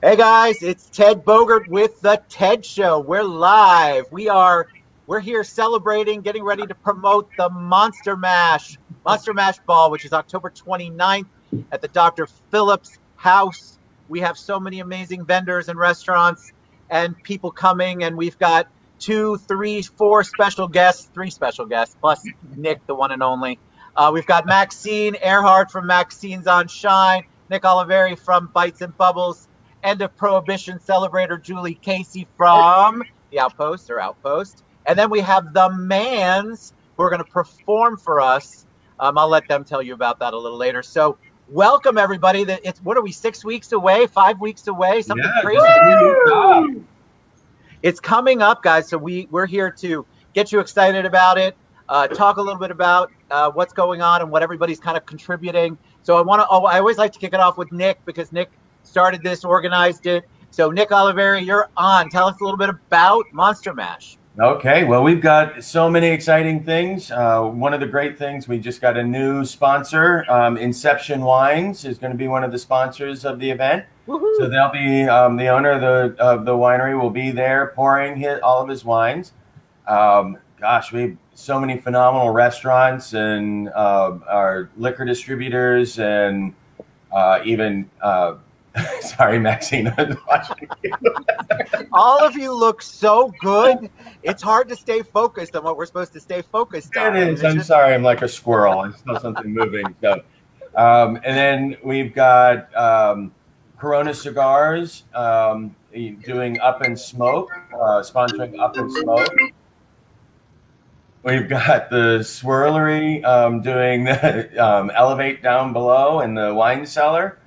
Hey guys, it's Ted Bogert with the Ted Show. We're live. We're here celebrating, getting ready to promote the Monster Mash Ball, which is October 29th at the Dr. Phillips House. We have so many amazing vendors and restaurants and people coming, and we've got 2, 3, 4 special guests, 3 special guests, plus Nick, the one and only. We've got Maxine Earhart from Maxine's on Shine, Nick Olivieri from Bites and Bubbles, End of Prohibition celebrator Julie Casey from the Outpost. And then we have the Mans who are going to perform for us. I'll let them tell you about that a little later. So welcome, everybody. What are we, 6 weeks away, 5 weeks away? Something crazy. It's coming up, guys. So we're here to get you excited about it, talk a little bit about what's going on and what everybody's kind of contributing. So I always like to kick it off with Nick, because Nick started this, organized it. So Nick Olivieri, you're on. Tell us a little bit about Monster Mash. Okay, well, we've got so many exciting things. One of the great things, we just got a new sponsor. Inception Wines is going to be one of the sponsors of the event. Woohoo. So they'll be the owner of the winery will be there pouring all of his wines. Gosh, we have so many phenomenal restaurants and our liquor distributors and even sorry, Maxine, I was watching you. All of you look so good. It's hard to stay focused on what we're supposed to stay focused on. It is. I'm sorry. I'm like a squirrel. I saw something moving. So, and then we've got Corona Cigars doing Up and Smoke, sponsoring Up and Smoke. We've got the Swirlery doing the Elevate Down Below in the wine cellar.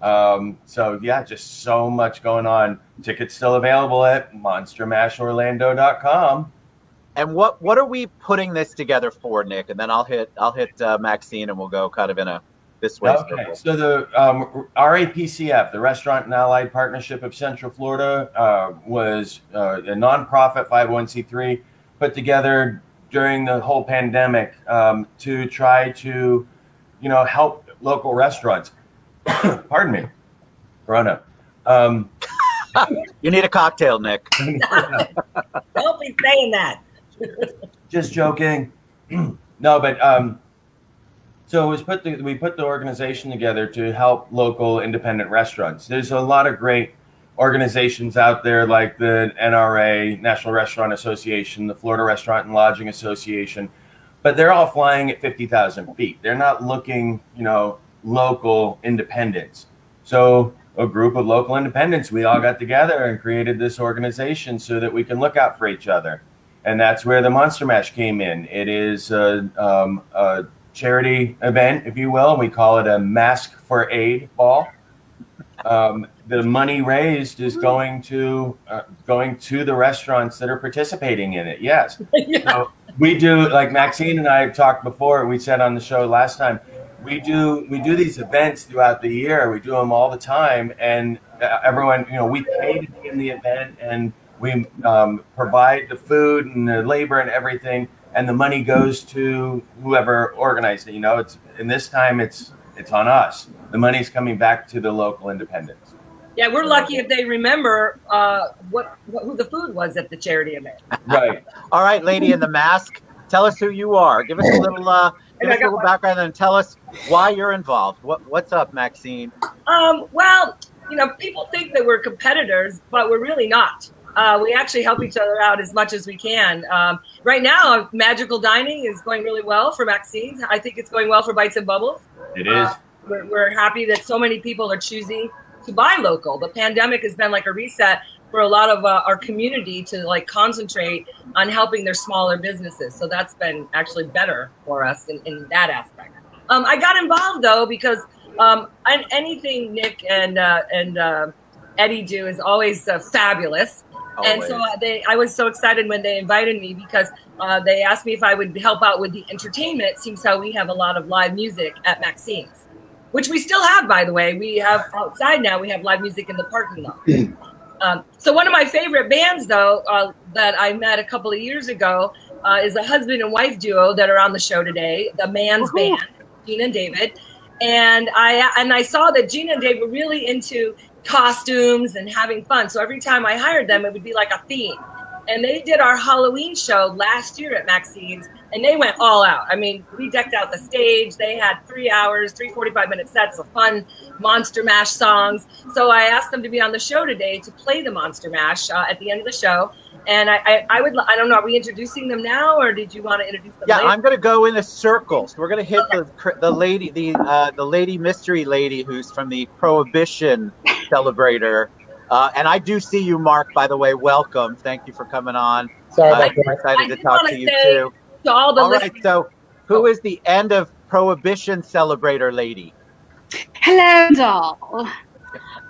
So yeah, just so much going on. Tickets still available at monstermashorlando.com. And what are we putting this together for, Nick? And then I'll hit Maxine, and we'll go kind of in a this way. Okay. So the RAPCF, the Restaurant and Allied Partnership of Central Florida, was a nonprofit 501c3 put together during the whole pandemic to try to, help local restaurants. Pardon me, Corona. You need a cocktail, Nick. Don't be saying that. Just joking. No, but so it was we put the organization together to help local independent restaurants. There's a lot of great organizations out there, like the NRA, National Restaurant Association, the Florida Restaurant and Lodging Association, but they're all flying at 50,000 feet. They're not looking, local independents. So a group of local independents, we all got together and created this organization so that we can look out for each other. And that's where the Monster Mash came in. It is a charity event, if you will. We call it a Mask for Aid ball. The money raised is going to the restaurants that are participating in it. Yes. Yeah. So we do, like Maxine and I have talked before, we said on the show last time, we do these events throughout the year. We do them all the time, and everyone, we pay to be in the event, and we provide the food and the labor and everything, and the money goes to whoever organized it. It's in this time, it's on us. The money's coming back to the local independents. Yeah, we're lucky if they remember who the food was at the charity event. Right. All right, lady in the mask, tell us who you are. Give us a little. Give us a little background and tell us why you're involved. What's up, Maxine? Well, people think that we're competitors, but we're really not. We actually help each other out as much as we can. Right now, Magical Dining is going really well for Maxine. I think it's going well for Bites and Bubbles. It is. We're happy that so many people are choosing to buy local. The pandemic has been like a reset for a lot of our community to concentrate on helping their smaller businesses. So that's been actually better for us in that aspect. I got involved though because anything Nick and Eddie do is always fabulous. Always. And so I was so excited when they invited me because they asked me if I would help out with the entertainment. Seems how we have a lot of live music at Maxine's, which we still have, by the way. We have outside now. We have live music in the parking lot. So one of my favorite bands, though, that I met a couple of years ago is a husband and wife duo that are on the show today, the Mans Band, Gina and David. And I saw that Gina and Dave were really into costumes and having fun. So every time I hired them, it would be like a theme. And they did our Halloween show last year at Maxine's, and they went all out. I mean, we decked out the stage. They had 3 hours, 3 45-minute sets of fun Monster Mash songs. So I asked them to be on the show today to play the Monster Mash at the end of the show. And I don't know, are we introducing them now, or did you want to introduce them later? I'm going to go in a circle. So we're going to hit the lady, the lady mystery lady who's from the Prohibition Celebrator. And I do see you, Mark, by the way. Welcome. Thank you for coming on. Sorry, I'm excited to talk to you, too. To all right, so who is the end of Prohibition Celebrator lady? Hello, doll.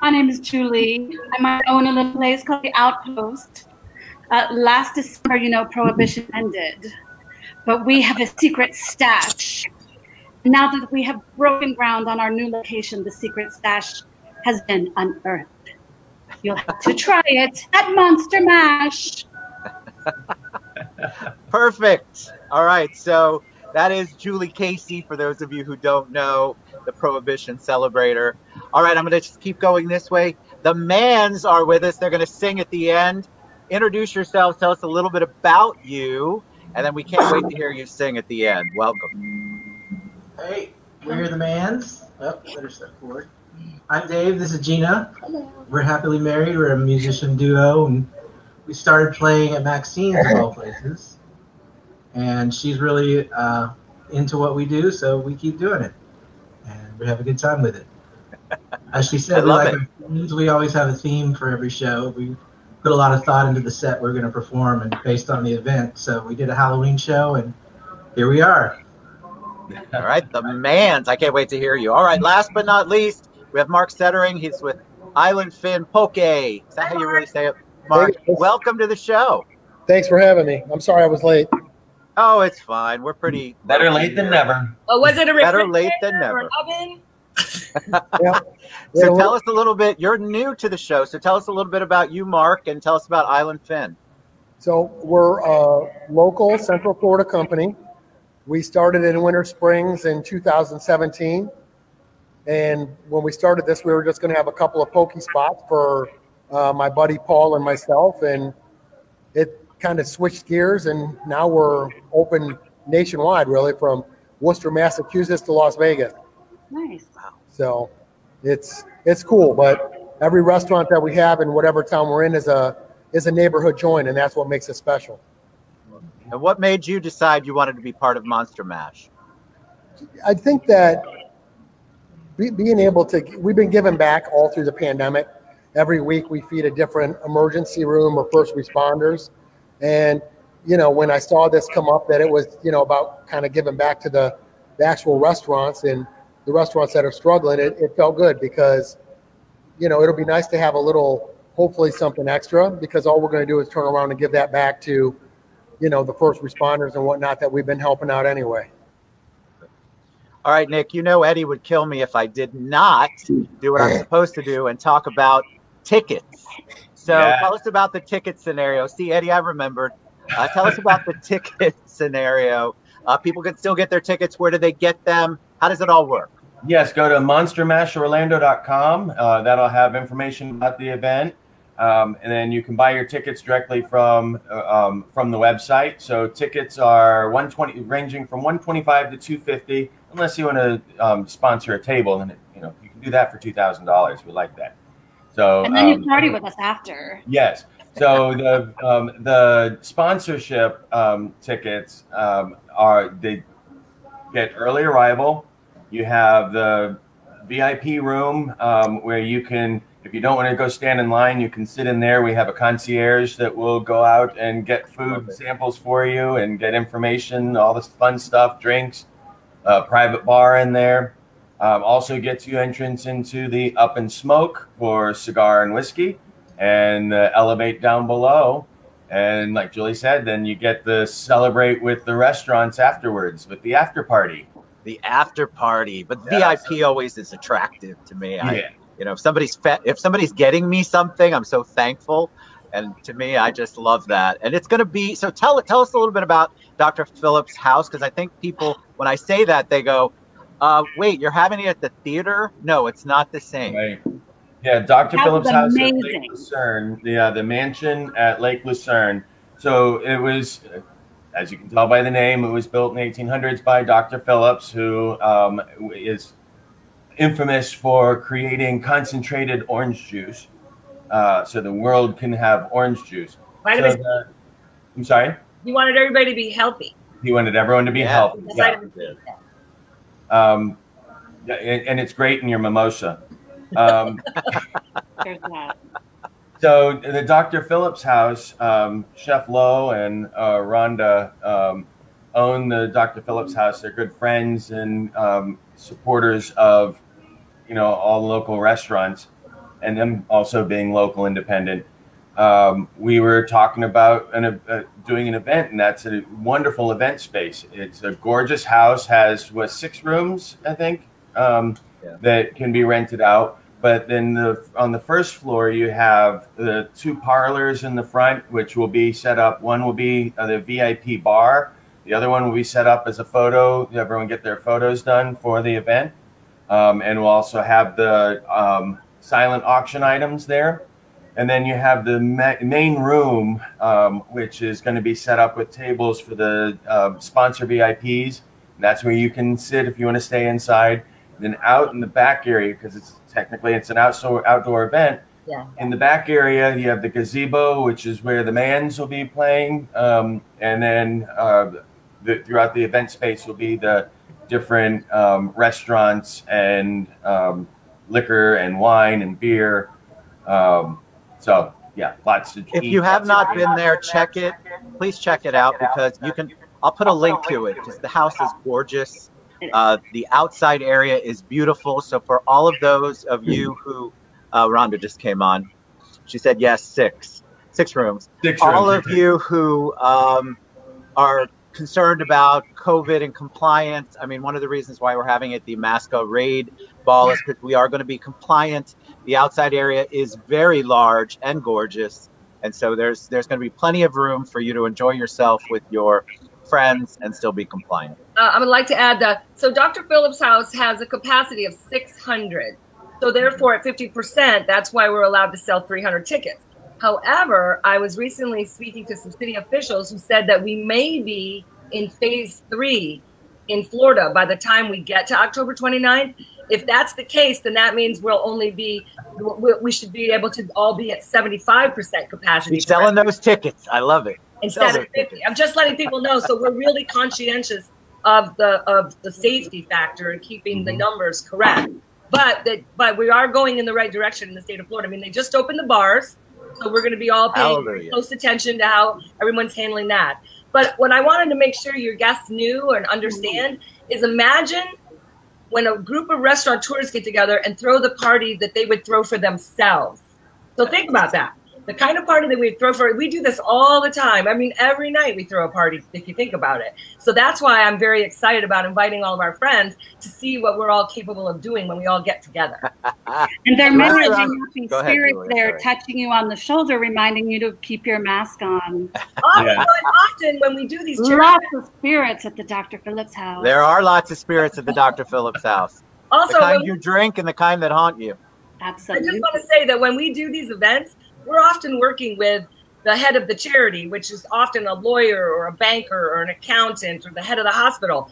My name is Julie. I might own a little place called the Outpost. Last December, you know, Prohibition ended. But we have a secret stash. Now that we have broken ground on our new location, the secret stash has been unearthed. You'll have to try it at Monster Mash. Perfect. All right. So that is Julie Casey, for those of you who don't know, the Prohibition Celebrator. All right. I'm going to just keep going this way. The Mans are with us. They're going to sing at the end. Introduce yourselves. Tell us a little bit about you. And then we can't wait to hear you sing at the end. Welcome. Hey, we're the Mans. Oh, better step forward. I'm Dave. This is Gina. Hello. We're happily married. We're a musician duo, and we started playing at Maxine's of all places. And she's really into what we do, so we keep doing it, and we have a good time with it. As she said, we always have a theme for every show. We put a lot of thought into the set we're going to perform, and based on the event. So we did a Halloween show, and here we are. All right, the Mans. I can't wait to hear you. All right, last but not least, we have Mark Settering. He's with Fin Poké. Is that how you really say it? Mark, welcome to the show. Thanks for having me. I'm sorry I was late. Oh, it's fine. We're pretty better late than never. Oh, was it a better late than never? Or an oven? Yeah. So tell us a little bit. You're new to the show, so tell us a little bit about you, Mark, and tell us about Island Fin. So we're a local Central Florida company. We started in Winter Springs in 2017. And when we started this, we were just going to have a couple of pokey spots for my buddy Paul and myself. And it kind of switched gears. And now we're open nationwide, really, from Worcester, Massachusetts to Las Vegas. Nice. So it's cool. But every restaurant that we have in whatever town we're in is a neighborhood joint. And that's what makes it special. And what made you decide you wanted to be part of Monster Mash? I think that being able to, we've been giving back all through the pandemic. Every week we feed a different emergency room or first responders. And, you know, when I saw this come up, that it was, you know, about kind of giving back to the actual restaurants and the restaurants that are struggling, it felt good because, you know, it'll be nice to have a little, hopefully something extra, because all we're going to do is turn around and give that back to, you know, the first responders and whatnot that we've been helping out anyway. All right, Nick, you know Eddie would kill me if I did not do what I'm supposed to do and talk about tickets. So tell us about the ticket scenario. See, Eddie, I remembered. Tell us about the ticket scenario. People can still get their tickets. Where do they get them? How does it all work? Yes, go to monstermashorlando.com. That'll have information about the event. And then you can buy your tickets directly from the website. So tickets are $120, ranging from $125 to $250, unless you want to sponsor a table, and you know you can do that for $2,000. We like that. So and then you party with us after. Yes. So the sponsorship tickets they get early arrival. You have the VIP room where you can. If you don't want to go stand in line, you can sit in there. We have a concierge that will go out and get food samples for you and get information, all this fun stuff, drinks, private bar in there. Also gets you entrance into the Up and Smoke for cigar and whiskey, and Elevate down below. And like Julie said, then you get to celebrate with the restaurants afterwards with the after party. The after party, but VIP always is attractive to me. Yeah. You know, if somebody's getting me something, I'm so thankful. And to me, I just love that. And it's going to be, so tell us a little bit about Dr. Phillips' house, because I think people, when I say that, they go, Wait, you're having it at the theater? No, it's not the same. Right. Yeah, Dr. That Phillips' was house at amazing. Lake Lucerne. Yeah, the mansion at Lake Lucerne. So it was, as you can tell by the name, it was built in the 1800s by Dr. Phillips, who is infamous for creating concentrated orange juice, so the world can have orange juice. Vitamin So I'm sorry? He wanted everybody to be healthy. He wanted everyone to be healthy. Yeah. And it's great in your mimosa. There's that. So the Dr. Phillips house, Chef Lowe and Rhonda own the Dr. Phillips house. They're good friends and supporters of, all local restaurants, and them also being local independent. We were talking about doing an event, and that's a wonderful event space. It's a gorgeous house, has 6 rooms, I think, that can be rented out. But then on the first floor, you have the 2 parlors in the front, which will be set up. One will be the VIP bar. The other one will be set up as a photo. Everyone get their photos done for the event. And we'll also have the silent auction items there. And then you have the main room, which is going to be set up with tables for the sponsor VIPs. And that's where you can sit if you want to stay inside. And then out in the back area, because it's an outdoor event. Yeah. In the back area, you have the gazebo, which is where the Mans will be playing. And then throughout the event space will be the different restaurants and liquor and wine and beer. So yeah, lots to eat. If you have not been there, check it. Please check it out, because I'll put a link to it, because the house is gorgeous. The outside area is beautiful. So for all of those of you who, Rhonda just came on, she said yes, 6 rooms. All of you who are concerned about COVID and compliance. I mean, one of the reasons why we're having it the Masquerade Ball is because we are going to be compliant. The outside area is very large and gorgeous, and so there's going to be plenty of room for you to enjoy yourself with your friends and still be compliant. I would like to add that, so Dr. Phillips' house has a capacity of 600. So therefore at 50%, that's why we're allowed to sell 300 tickets. However, I was recently speaking to some city officials who said that we may be in phase 3 in Florida by the time we get to October 29th. If that's the case, then that means we should be able to all be at 75% capacity. Be selling those tickets. I love it. Instead of 50. I'm just letting people know. So we're really conscientious of the safety factor and keeping the numbers correct. But we are going in the right direction in the state of Florida. I mean, they just opened the bars. So we're going to be all paying close attention to how everyone's handling that. But what I wanted to make sure your guests knew and understand is, imagine when a group of restaurateurs get together and throw the party that they would throw for themselves. So think about that. The kind of party that we throw we do this all the time. I mean, every night we throw a party, if you think about it. So that's why I'm very excited about inviting all of our friends to see what we're all capable of doing when we all get together. And there may be happy spirits there touching you on the shoulder, reminding you to keep your mask on. Often when we do these lots of spirits at the Dr. Phillips house. There are lots of spirits at the Dr. Phillips house. Also, the kind you drink and the kind that haunt you. Absolutely. I just want to say that when we do these events, we're often working with the head of the charity, which is often a lawyer or a banker or an accountant or the head of the hospital.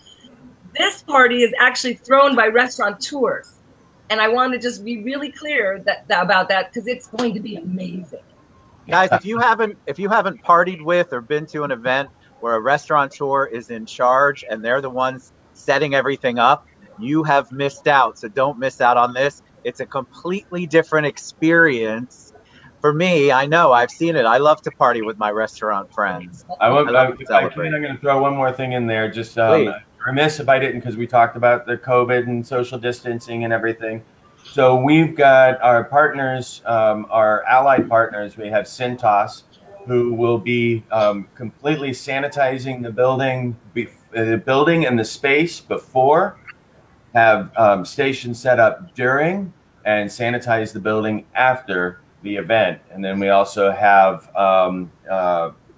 This party is actually thrown by restaurateurs. And I want to just be really clear about that, because it's going to be amazing. Guys, if you haven't partied with or been to an event where a restaurateur is in charge and they're the ones setting everything up, you have missed out. So don't miss out on this. It's a completely different experience. For me, I know, I've seen it. I love to party with my restaurant friends. I'm going to throw one more thing in there. Just remiss if I didn't, because we talked about the COVID and social distancing and everything. So we've got our partners, our allied partners. We have Cintas, who will be completely sanitizing the building and the space before, have stations set up during, and sanitize the building after the event. And then we also have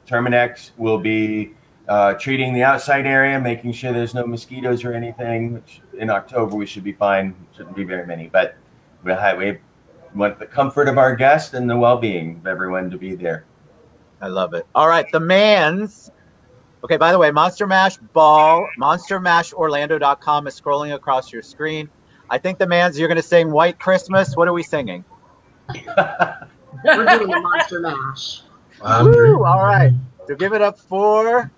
Terminex will be treating the outside area, making sure there's no mosquitoes or anything, which in October, we should be fine. Shouldn't be very many, but we want the comfort of our guests and the well-being of everyone to be there. I love it. All right, the Mans. Okay, by the way, Monster Mash Ball, monstermashorlando.com is scrolling across your screen. I think the Mans, you're going to sing White Christmas. What are we singing? We're doing the Monster Mash. Woo, all right. So give it up for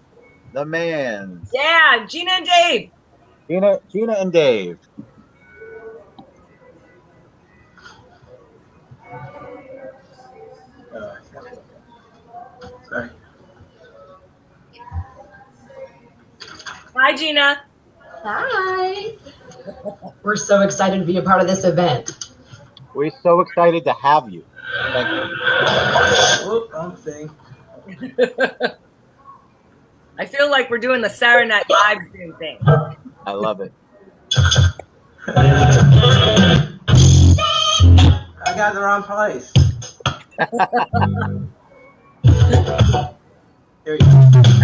the Mans. Yeah, Gina and Dave. Gina and Dave. Sorry. Hi, Gina. Hi. We're so excited to be a part of this event. We're so excited to have you. Thank you. Whoop, wrong thing. I feel like we're doing the Saturday Night Live Zoom thing. I love it. I got the wrong place. Here we go.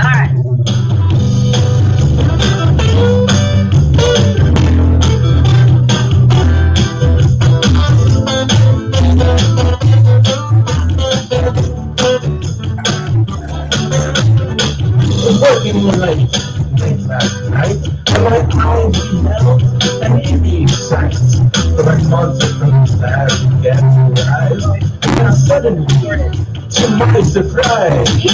All right. Working late last night, and my eyes melt and eerie sights. But my monster from the bag began to rise, and suddenly, to my surprise, he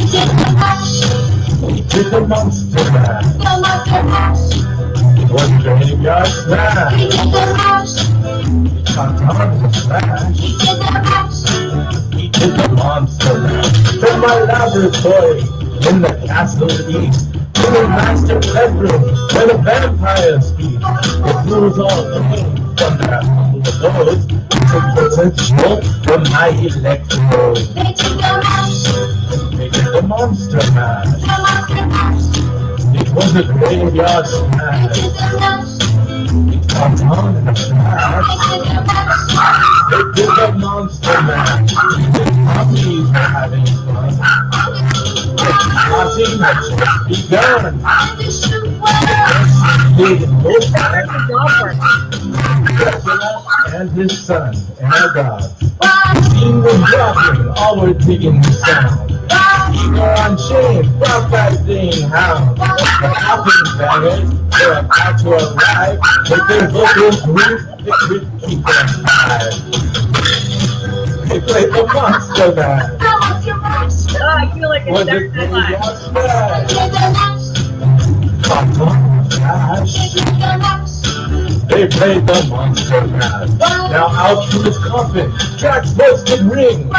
did the monster mash. It was a graveyard smash. He caught on the flash. He did the monster mash from my laboratory in the castle east, to the master bedroom where the vampires speak. The fools all came from their humble abodes to put a jolt from my electrode. They did the monster mash. It was a graveyard smash. It caught on in a flash. They did the monster mash. The puppies were having fun. Party had just begun. Dracula and his son and our gods. Seen them dropping, all were digging the sound. Eagle on chain, broadcasting hound. The hopping bangers were about to arrive. With their vocal group, it would keep them alive. They played the monster mash. Oh, I feel like it's Saturday Night Live. They played the monster mash. Now out from his coffin, Drax roasted ring.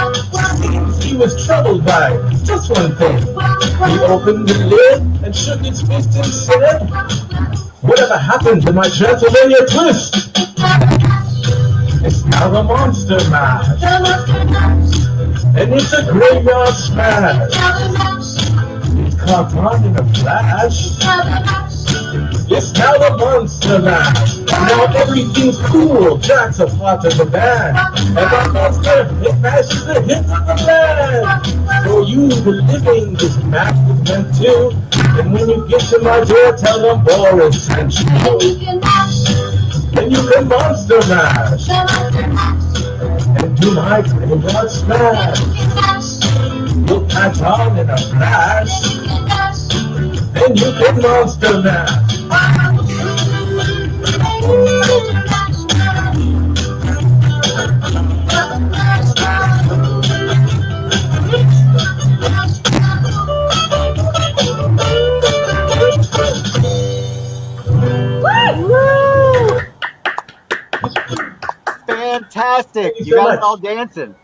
Seems he was troubled by just one thing. He opened the lid and shook his fist and said, "Whatever happened to my Transylvania twist?" It's now the monster mash. And it's a graveyard smash. It caught on in a flash. It's now the monster mash. Now everything's cool. Jack's a part of the band. And the monster, it mashes the hits of the land. For you, the living, this mash was meant to. And when you get to my door, tell them Boris sent you. And you can monster mash. And do my graveyard smash. You'll catch on in a flash. And you can monster mash. Fantastic. You got us all dancing.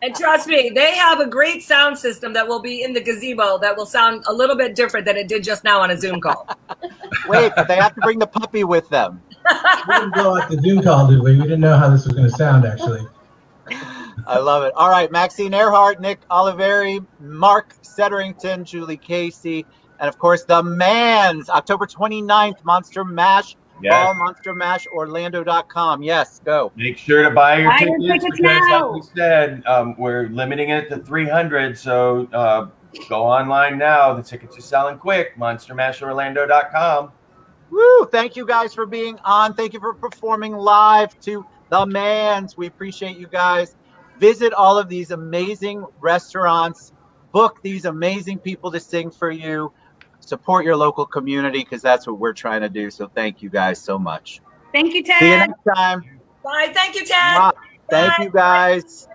And trust me, they have a great sound system that will be in the gazebo that will sound a little bit different than it did just now on a Zoom call. Wait, but they have to bring the puppy with them. We didn't go like the Zoom call, did we? We didn't know how this was going to sound, actually. I love it. All right, Maxine Earhart, Nick Olivieri, Mark Setterington, Julie Casey, and of course the Mans, October 29th, Monster Mash. Yes. All monstermashorlando.com. Yes, go. Make sure to buy your Buy your tickets tickets because, now. like we said, we're limiting it to 300. So go online now. The tickets are selling quick. Monstermashorlando.com. Woo! Thank you guys for being on. Thank you for performing live to the Mans. We appreciate you guys. Visit all of these amazing restaurants. Book these amazing people to sing for you. Support your local community because that's what we're trying to do. So thank you guys so much. Thank you, Ted. See you next time. Bye. Thank you, Ted. Thank you guys.